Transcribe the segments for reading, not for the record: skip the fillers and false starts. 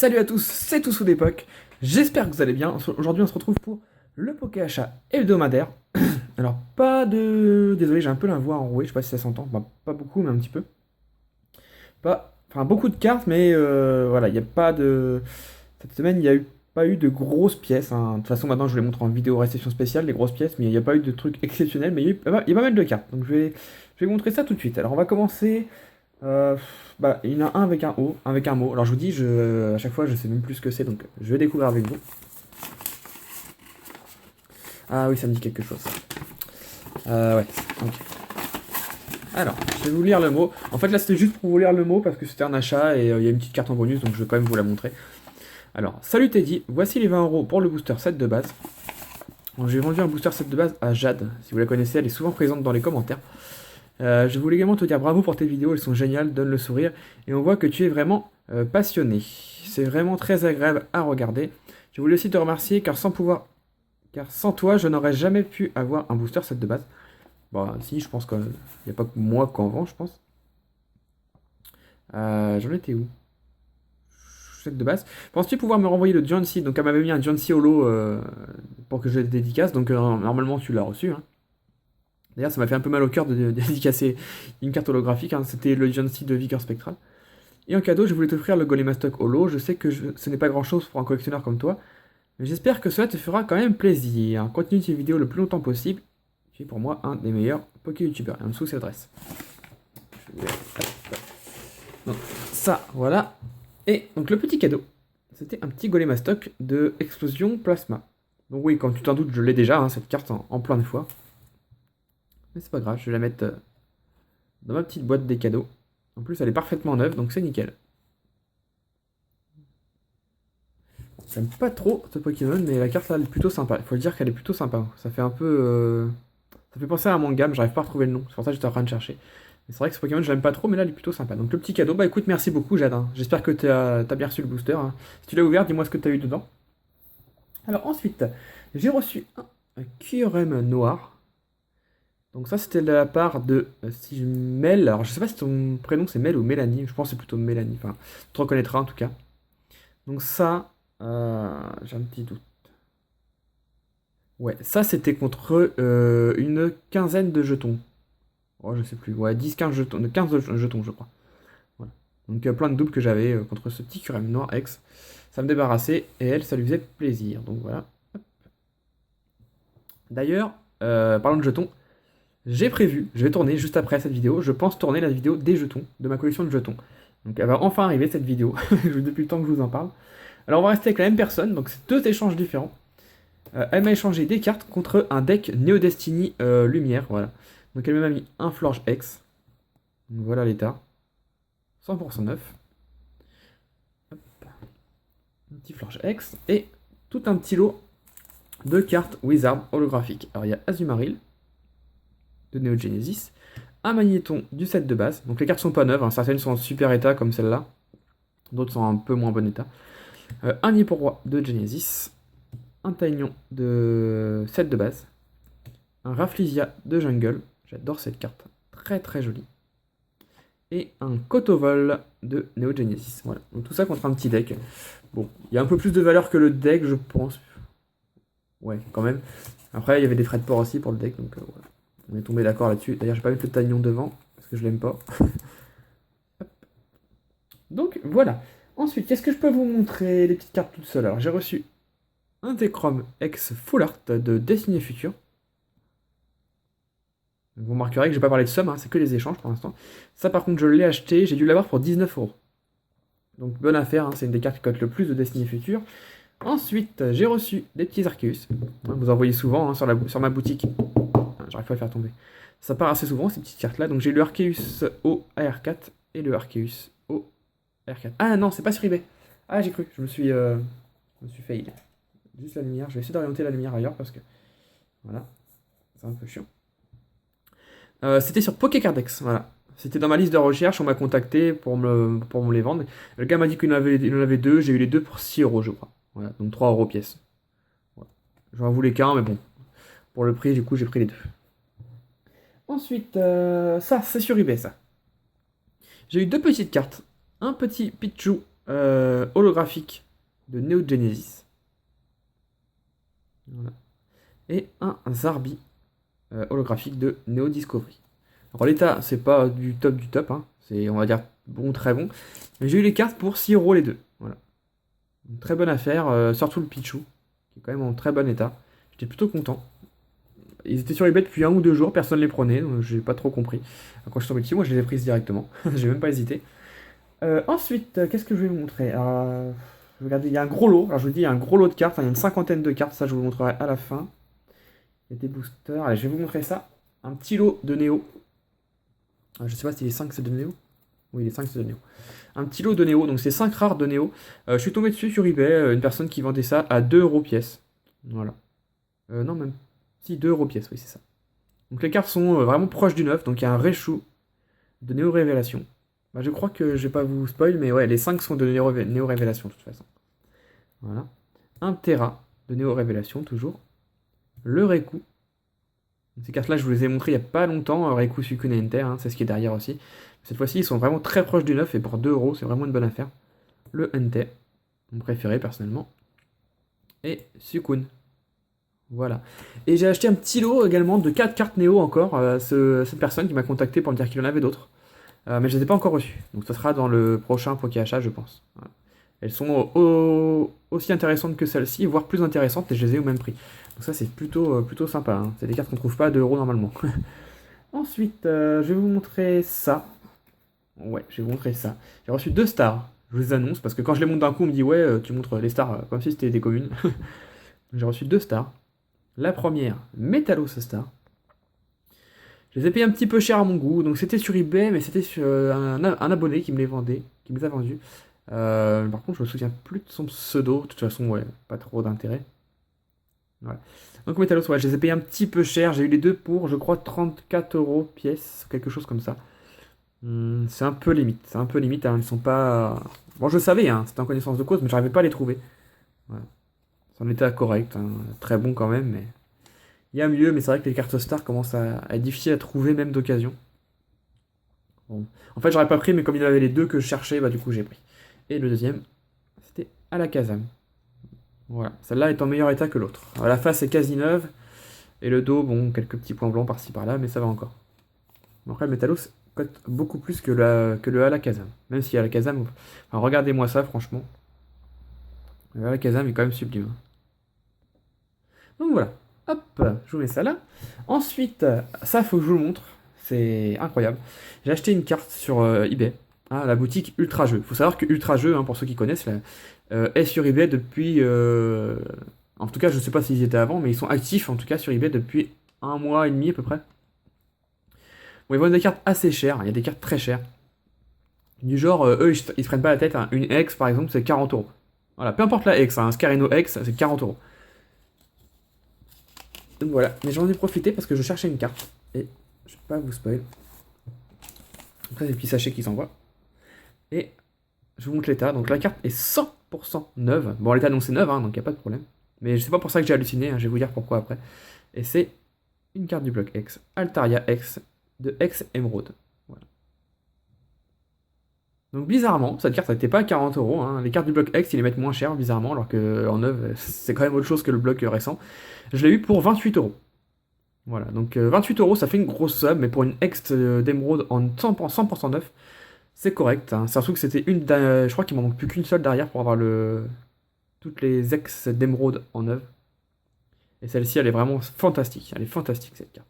Salut à tous, c'est Toussou d'époque. J'espère que vous allez bien. Aujourd'hui, on se retrouve pour le Poké Achat hebdomadaire. Alors, pas de. Désolé, j'ai un peu la voix enrouée, je sais pas si ça s'entend. Bah, pas beaucoup, mais un petit peu. Pas... Enfin, beaucoup de cartes, mais voilà, il n'y a pas de. Cette semaine, il n'y a pas eu de grosses pièces, hein. De toute façon, maintenant, je vous les montre en vidéo réception spéciale, les grosses pièces, mais il n'y a pas eu de trucs exceptionnels, mais il y a pas mal de cartes. Donc, je vais vous montrer ça tout de suite. Alors, on va commencer. Euh, Bah, il y en a un avec un O, un avec un mot. Alors je vous dis, à chaque fois, je sais même plus ce que c'est, donc je vais découvrir avec vous. Ah oui, ça me dit quelque chose. Ouais, ok. Alors, je vais vous lire le mot. En fait, là, c'était juste pour vous lire le mot parce que c'était un achat et il y a une petite carte en bonus, donc je vais quand même vous la montrer. Alors, salut Teddy, voici les 20 € pour le booster set de base. Donc, j'ai vendu un booster set de base à Jade. Si vous la connaissez, elle est souvent présente dans les commentaires. Je voulais également te dire bravo pour tes vidéos, elles sont géniales, donne le sourire. Et on voit que tu es vraiment passionné. C'est vraiment très agréable à regarder. Je voulais aussi te remercier car sans toi, je n'aurais jamais pu avoir un booster set de base. Bon, si, je pense qu'il n'y a pas que moi qu'en vend, je pense. J'en étais où? Set de base. Penses-tu pouvoir me renvoyer le John C? Donc, elle m'avait mis un John C holo pour que je le dédicace. Donc, normalement, tu l'as reçu, hein. D'ailleurs, ça m'a fait un peu mal au cœur de dédicacer une carte holographique, hein. C'était le John C de Vigor Spectral. Et en cadeau, je voulais t'offrir le Golemastock Holo. Je sais que ce n'est pas grand chose pour un collectionneur comme toi, mais j'espère que cela te fera quand même plaisir. Continue tes vidéos le plus longtemps possible. Tu es pour moi un des meilleurs Poké youtubeurs. Et en dessous, c'est l'adresse. Donc, ça, voilà. Et donc, le petit cadeau, c'était un petit Golemastock de Explosion Plasma. Donc, oui, quand tu t'en doutes, je l'ai déjà, hein, cette carte en plein de fois. Mais c'est pas grave, je vais la mettre dans ma petite boîte des cadeaux. En plus, elle est parfaitement neuve, donc c'est nickel. J'aime pas trop ce Pokémon, mais la carte là, elle est plutôt sympa. Il faut le dire qu'elle est plutôt sympa. Ça fait un peu. Ça fait penser à un manga, mais j'arrive pas à retrouver le nom. C'est pour ça que j'étais en train de chercher. Mais c'est vrai que ce Pokémon, je l'aime pas trop, mais là, il est plutôt sympa. Donc le petit cadeau, bah écoute, merci beaucoup, Jade, hein. J'espère que t'as bien reçu le booster, hein. Si tu l'as ouvert, dis-moi ce que t'as eu dedans. Alors ensuite, j'ai reçu un Kyurem noir. Donc ça, c'était de la part de si je Mel. Alors je sais pas si ton prénom c'est Mel ou Mélanie. Je pense que c'est plutôt Mélanie. Enfin, tu te reconnaîtras en tout cas. Donc ça, j'ai un petit doute. Ouais, ça c'était contre une quinzaine de jetons. Oh, je sais plus. Ouais, 10-15 jetons. 15 jetons, je crois. Voilà. Donc plein de doubles que j'avais contre ce petit Curem noir ex. Ça me débarrassait et elle, ça lui faisait plaisir. Donc voilà. Hop. D'ailleurs, parlons de jetons. J'ai prévu, je vais tourner juste après cette vidéo, je pense tourner la vidéo des jetons, de ma collection de jetons. Donc elle va enfin arriver cette vidéo, depuis le temps que je vous en parle. Alors on va rester avec la même personne, donc c'est deux échanges différents. Elle m'a échangé des cartes contre un deck Neo Destiny Lumière, voilà. Donc elle m'a mis un Florge X, donc voilà l'état, 100% neuf. Hop. Un petit Florge X, et tout un petit lot de cartes Wizard holographiques. Alors il y a Azumarill, de Neo Genesis, un magnéton du set de base. Donc les cartes sont pas neuves, hein. Certaines sont en super état comme celle-là, d'autres sont un peu moins bon état. Un Niporo de Genesis, un Taignon de set de base, un Rafflesia de Jungle, j'adore cette carte, très très jolie, et un Kotovol de Neo Genesis. Voilà, donc tout ça contre un petit deck. Bon, il y a un peu plus de valeur que le deck, je pense. Ouais, quand même. Après, il y avait des frais de port aussi pour le deck, donc voilà. On est tombé d'accord là-dessus. D'ailleurs, je vais pas mettre le Taignon devant, parce que je l'aime pas. Donc, voilà. Ensuite, qu'est-ce que je peux vous montrer, les petites cartes toutes seules? Alors, j'ai reçu un Zekrom ex Full Art de Destiny Future. Vous remarquerez que je vais pas parler de somme, hein, c'est que les échanges pour l'instant. Ça, par contre, je l'ai acheté, j'ai dû l'avoir pour 19 €. Donc, bonne affaire, hein, c'est une des cartes qui cote le plus de Destiny Future. Ensuite, j'ai reçu des petits Arceus. Hein, vous en voyez souvent, hein, sur ma boutique. J'arrive pas à le faire tomber. Ça part assez souvent, ces petites cartes-là. Donc j'ai le Arceus O AR4 et le Arceus O AR4. Ah non, c'est pas sur eBay. Ah, j'ai cru, je me suis fail. Juste la lumière, je vais essayer d'orienter la lumière ailleurs parce que... Voilà, c'est un peu chiant. C'était sur Pokécardex, voilà. C'était dans ma liste de recherche, on m'a contacté pour me les vendre. Le gars m'a dit qu'il en avait deux, j'ai eu les deux pour 6 € je crois. Voilà, donc 3 € pièce. Voilà. J'en voulais qu'un, mais bon. Pour le prix, du coup, j'ai pris les deux. Ensuite, ça, c'est sur eBay, ça. J'ai eu deux petites cartes. Un petit Pichu holographique de Neo Genesis. Voilà. Et un Zarbi holographique de Neo Discovery. Alors l'état, c'est pas du top, hein. C'est, on va dire, bon, très bon. Mais j'ai eu les cartes pour 6 € les deux. Voilà. Une très bonne affaire, surtout le Pichu, qui est quand même en très bon état. J'étais plutôt content. Ils étaient sur eBay depuis 1 ou 2 jours, personne ne les prenait, donc j'ai pas trop compris. Quand je suis tombé dessus, moi je les ai prises directement. J'ai même pas hésité. Ensuite, qu'est-ce que je vais vous montrer? Alors, regardez, il y a un gros lot. Alors je vous dis, il y a un gros lot de cartes, enfin, il y a une cinquantaine de cartes, ça je vous montrerai à la fin. Il y a des boosters. Allez, je vais vous montrer ça. Un petit lot de Néo. Je sais pas si les 5 c'est de Néo. Oui, les 5 c'est de Néo. Un petit lot de Néo, donc c'est 5 rares de Néo. Je suis tombé dessus sur eBay, une personne qui vendait ça à 2 € pièce. Voilà. Non, même. Si, 2 € pièce, oui, c'est ça. Donc les cartes sont vraiment proches du neuf, donc il y a un Raichu de Néo Révélation. Bah, je crois que je vais pas vous spoil, mais ouais, les 5 sont de Néo Révélation de toute façon. Voilà. Un Terra de Néo Révélation, toujours. Le Raikou. Ces cartes-là, je vous les ai montrées il n'y a pas longtemps. Raikou, Suicune et Enter, hein, c'est ce qui est derrière aussi. Cette fois-ci, ils sont vraiment très proches du neuf et pour 2 €, c'est vraiment une bonne affaire. Le Enter, mon préféré personnellement. Et Suicune. Voilà. Et j'ai acheté un petit lot également de 4 cartes Néo encore. Cette personne qui m'a contacté pour me dire qu'il en avait d'autres. Mais je ne les ai pas encore reçues. Donc ça sera dans le prochain Poké Achat, je pense. Voilà. Elles sont aussi intéressantes que celles-ci, voire plus intéressantes, et je les ai au même prix. Donc ça c'est plutôt sympa. Hein. C'est des cartes qu'on ne trouve pas à 2 € normalement. Ensuite, je vais vous montrer ça. Ouais, je vais vous montrer ça. J'ai reçu 2 stars. Je vous les annonce, parce que quand je les montre d'un coup, on me dit ouais, tu montres les stars comme si c'était des communes. J'ai reçu 2 stars. La première, Métallos Star. Je les ai payés un petit peu cher à mon goût, donc c'était sur eBay, mais c'était sur un abonné qui me les vendait, qui me les a vendus. Par contre, je me souviens plus de son pseudo, de toute façon, ouais, pas trop d'intérêt. Voilà. Donc Métallos, ouais, je les ai payés un petit peu cher, j'ai eu les deux pour, je crois, 34 € pièce, quelque chose comme ça. C'est un peu limite, hein, ils sont pas... Bon, je savais, hein, c'était en connaissance de cause, mais j'arrivais pas à les trouver. Voilà. C'est en état correct, hein, très bon quand même, mais... Il y a mieux, mais c'est vrai que les cartes Star commencent à être difficiles à trouver, même d'occasion. Bon. En fait, j'aurais pas pris, mais comme il y avait les deux que je cherchais, bah du coup j'ai pris. Et le deuxième, c'était Alakazam. Voilà, celle-là est en meilleur état que l'autre. La face est quasi neuve, et le dos, bon, quelques petits points blancs par-ci par-là, mais ça va encore. Après, le Métallos cote beaucoup plus que le Alakazam. Même si Alakazam, enfin, regardez-moi ça, franchement. Le Alakazam est quand même sublime. Donc voilà. Hop, je vous mets ça là. Ensuite, ça, faut que je vous le montre. C'est incroyable. J'ai acheté une carte sur eBay, hein, la boutique Ultra Jeux. Il faut savoir que Ultra Jeux, hein, pour ceux qui connaissent, là, est sur eBay depuis... En tout cas, je ne sais pas s'ils y étaient avant, mais ils sont actifs, en tout cas, sur eBay depuis 1 mois et demi à peu près. Bon, ils vendent des cartes assez chères. Il y a des cartes très chères. Du genre, eux, ils se prennent pas la tête. Hein. Une X, par exemple, c'est 40 €. Voilà, peu importe la X, hein, un Scarino X, c'est 40 €. Donc voilà, mais j'en ai profité parce que je cherchais une carte. Et je vais pas vous spoil. Après, c'est le petit sachet qui s'envoie. Et je vous montre l'état. Donc la carte est 100% neuve. Bon, l'état non c'est neuve, hein, donc il n'y a pas de problème. Mais c'est pas pour ça que j'ai halluciné, hein, je vais vous dire pourquoi après. Et c'est une carte du bloc X, Altaria X, de X Emerald. Voilà. Donc bizarrement, cette carte n'était pas à 40 €. Hein. Les cartes du bloc X, ils les mettent moins cher, bizarrement, alors qu'en neuve, c'est quand même autre chose que le bloc récent. Je l'ai eu pour 28 €. Voilà, donc 28 €, ça fait une grosse somme, mais pour une X d'émeraude en 100% neuf, c'est correct. Hein. Surtout que c'était une... Je crois qu'il m'en manque plus qu'une seule derrière pour avoir toutes les X d'émeraude en neuf. Et celle-ci, elle est vraiment fantastique. Elle est fantastique, cette carte.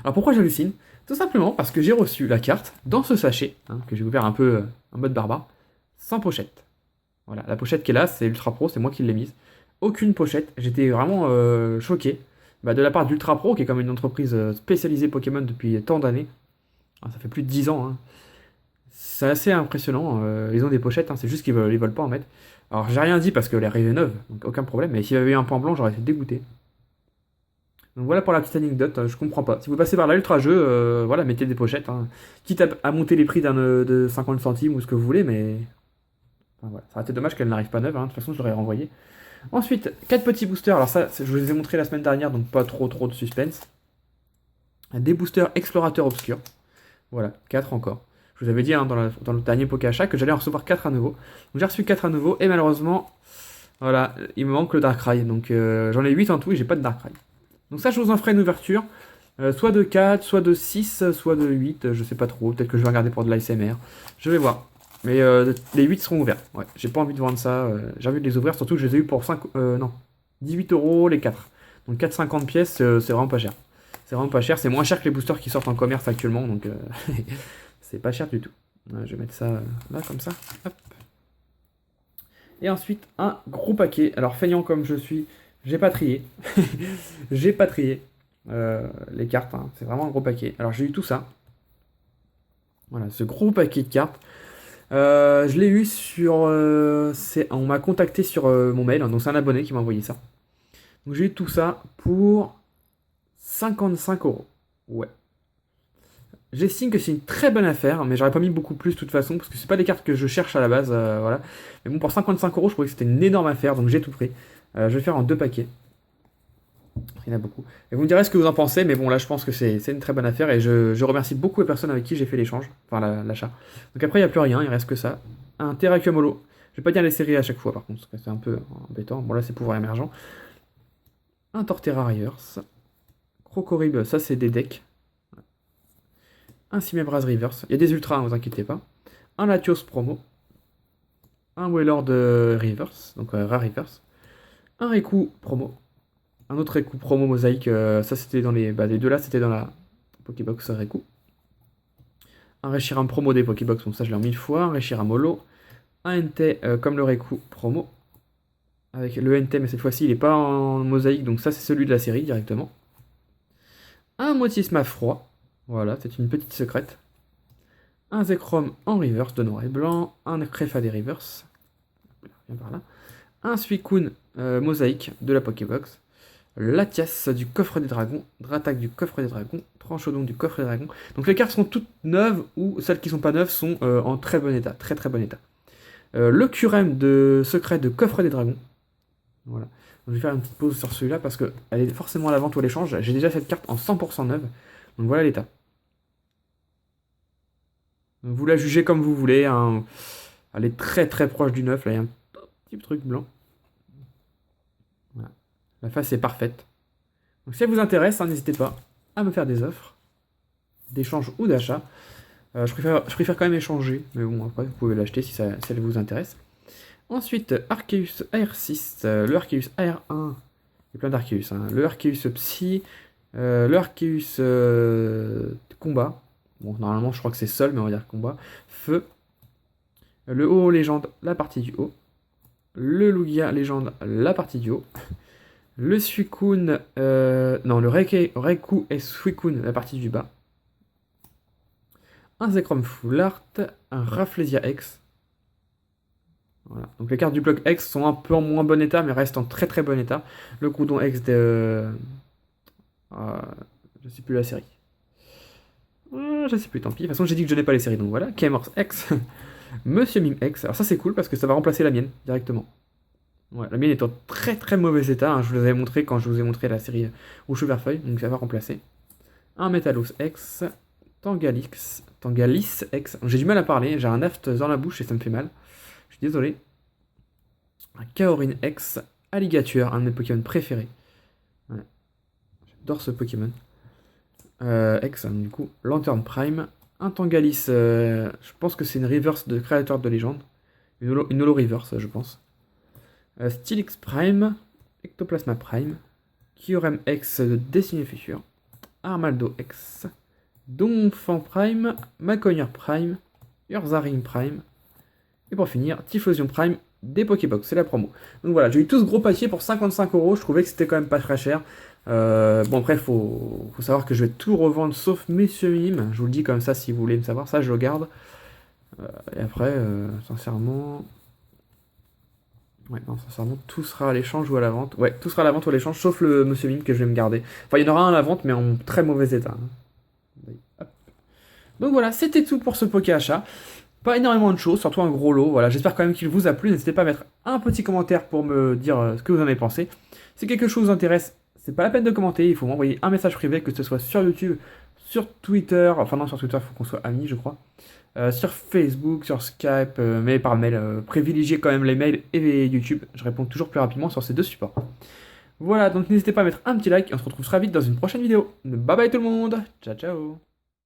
Alors pourquoi j'hallucine? Tout simplement parce que j'ai reçu la carte dans ce sachet, hein, que j'ai ouvert un peu en mode barbare, sans pochette. Voilà, la pochette qui est là, c'est Ultra Pro, c'est moi qui l'ai mise. Aucune pochette, j'étais vraiment choqué. De la part d'Ultra Pro, qui est comme une entreprise spécialisée Pokémon depuis tant d'années. Ça fait plus de 10 ans. Hein. C'est assez impressionnant. Ils ont des pochettes, hein, c'est juste qu'ils veulent pas en mettre. Alors j'ai rien dit parce qu'elle est arrivée neuve, donc aucun problème. Mais s'il y avait eu un point blanc, j'aurais été dégoûté. Donc voilà pour la petite anecdote, je comprends pas. Si vous passez par là Ultra Jeu, voilà, mettez des pochettes. Hein. Quitte à monter les prix de 50 centimes ou ce que vous voulez, mais... Enfin, voilà. Ça aurait été dommage qu'elle n'arrive pas neuve, hein. De toute façon je l'aurais renvoyée. Ensuite, 4 petits boosters. Alors ça, je vous les ai montrés la semaine dernière, donc pas trop de suspense. Des boosters explorateurs obscurs. Voilà, 4 encore. Je vous avais dit dans le dernier Poké Achat que j'allais en recevoir 4 à nouveau. Donc j'ai reçu 4 à nouveau et malheureusement, voilà, il me manque le Darkrai. Donc j'en ai 8 en tout et j'ai pas de Darkrai. Donc ça, je vous en ferai une ouverture. Soit de 4, soit de 6, soit de 8, je sais pas trop. Peut-être que je vais regarder pour de l'ASMR. Je vais voir. Mais les 8 seront ouverts. Ouais, j'ai pas envie de vendre ça. J'ai envie de les ouvrir, surtout que je les ai eu pour 5, non, 18 euros les 4. Donc 4,50 pièces, c'est vraiment pas cher. C'est vraiment pas cher. C'est moins cher que les boosters qui sortent en commerce actuellement. Donc c'est pas cher du tout. Ouais, je vais mettre ça là, comme ça. Hop. Et ensuite, un gros paquet. Alors, feignant comme je suis, j'ai pas trié. J'ai pas trié les cartes. Hein. C'est vraiment un gros paquet. Alors, j'ai eu tout ça. Voilà, ce gros paquet de cartes. Je l'ai eu sur... on m'a contacté sur mon mail. Donc, c'est un abonné qui m'a envoyé ça. Donc, j'ai eu tout ça pour 55 euros. Ouais. J'estime que c'est une très bonne affaire, mais j'aurais pas mis beaucoup plus de toute façon, parce que c'est pas des cartes que je cherche à la base, voilà. Mais bon, pour 55 euros, je trouvais que c'était une énorme affaire, donc j'ai tout pris. Je vais faire en 2 paquets. Il y en a beaucoup. Et vous me direz ce que vous en pensez, mais bon, là, je pense que c'est une très bonne affaire, et je remercie beaucoup les personnes avec qui j'ai fait l'échange, enfin l'achat. Donc après, il n'y a plus rien, il reste que ça. Un Terrakium Holo. Je vais pas dire les séries à chaque fois, par contre, parce que c'est un peu embêtant. Bon, là, c'est pouvoir émergent. Un Torterra Reverse. Crocorib, ça, c'est des decks. Un Simebraz Reverse. Il y a des ultras, ne vous inquiétez pas. Un Latios promo. Un Wailord Reverse, donc Rare Reverse. Un Raikou promo. Un autre Raikou promo mosaïque. Ça, c'était dans les. Bah, les deux là, c'était dans la Pokébox Raikou. Un Reshiram promo des Pokébox, donc ça, je l'ai en 1000 fois. Un Reshiram Holo. Un NT comme le Raikou promo. Avec le NT, mais cette fois-ci, il n'est pas en mosaïque, donc ça, c'est celui de la série directement. Un Motisma froid. Voilà, c'est une petite secrète. Un Zekrom en reverse de noir et blanc. Un Crefade reverse. Viens par là. Un Suicune mosaïque de la Pokébox. Latias du coffre des dragons. Dratak du coffre des dragons. Tranchodon du coffre des dragons. Donc les cartes sont toutes neuves ou celles qui sont pas neuves sont en très bon état. Très très bon état. Le Curem de secret de coffre des dragons. Voilà. Donc, je vais faire une petite pause sur celui-là parce qu'elle est forcément à la vente ou à l'échange. J'ai déjà cette carte en 100% neuve. Donc voilà l'état. Vous la jugez comme vous voulez. Hein. Elle est très très proche du neuf. Là, il y a un petit truc blanc. Voilà. La face est parfaite. Donc si elle vous intéresse, hein, n'hésitez pas à me faire des offres, d'échange ou d'achat. Je préfère quand même échanger. Mais bon, après, vous pouvez l'acheter si elle vous intéresse. Ensuite, Arceus AR6, le Arceus AR1. Il y a plein d'Arceus. Hein. Le Arceus Psy. Le Arceus Combat. Bon, normalement, je crois que c'est seul, mais on va dire combat. Feu. Le Ho Légende, la partie du haut. Le Lugia Légende, la partie du haut. Le Suicune. Non, le Raikou et Suicune, la partie du bas. Un Zekrom Full Art. Un Rafflesia X. Voilà. Donc les cartes du bloc X sont un peu en moins bon état, mais restent en très très bon état. Le Groudon X de. Je sais plus la série. Je sais plus, tant pis. De toute façon, j'ai dit que je n'ai pas les séries, donc voilà. Kmor's X, Monsieur Mime X. Alors ça, c'est cool parce que ça va remplacer la mienne directement. Ouais, la mienne est en très très mauvais état. Hein. Je vous l'avais montré quand je vous ai montré la série Rouge vert feuille, donc ça va remplacer. Un Metalos X, Tangalis X. J'ai du mal à parler, j'ai un aft dans la bouche et ça me fait mal. Je suis désolé. Un Kaorin X, Alligator, un de mes Pokémon préférés. Ouais. J'adore ce Pokémon. X, du coup, Lantern Prime, un Tangalis, je pense que c'est une reverse de créateur de légende, une holo reverse, je pense. Steelix Prime, Ectoplasma Prime, Kyurem X de Destiny Future, Armaldo X, Donphan Prime, Macogneur Prime, Ursaring Prime, et pour finir, Typhlosion Prime des Pokébox, c'est la promo. Donc voilà, j'ai eu tout ce gros paquet pour 55 euros, je trouvais que c'était quand même pas très cher. Bon après faut savoir que je vais tout revendre sauf Monsieur Mime, je vous le dis comme ça si vous voulez me savoir, ça je le garde. Et après sincèrement... Ouais non sincèrement tout sera à l'échange ou à la vente. Ouais tout sera à la vente ou à l'échange sauf le Monsieur Mime que je vais me garder. Enfin il y en aura un à la vente mais en très mauvais état. Hop. Donc voilà c'était tout pour ce Poké Achat. Pas énormément de choses, surtout un gros lot. Voilà, j'espère quand même qu'il vous a plu. N'hésitez pas à mettre un petit commentaire pour me dire ce que vous en avez pensé. Si quelque chose vous intéresse, c'est pas la peine de commenter. Il faut m'envoyer un message privé, que ce soit sur YouTube, sur Twitter, enfin non, sur Twitter, il faut qu'on soit amis, je crois. Sur Facebook, sur Skype, mais par mail. Privilégiez quand même les mails et YouTube. Je réponds toujours plus rapidement sur ces deux supports. Voilà, donc n'hésitez pas à mettre un petit like et on se retrouve très vite dans une prochaine vidéo. Bye bye tout le monde. Ciao ciao.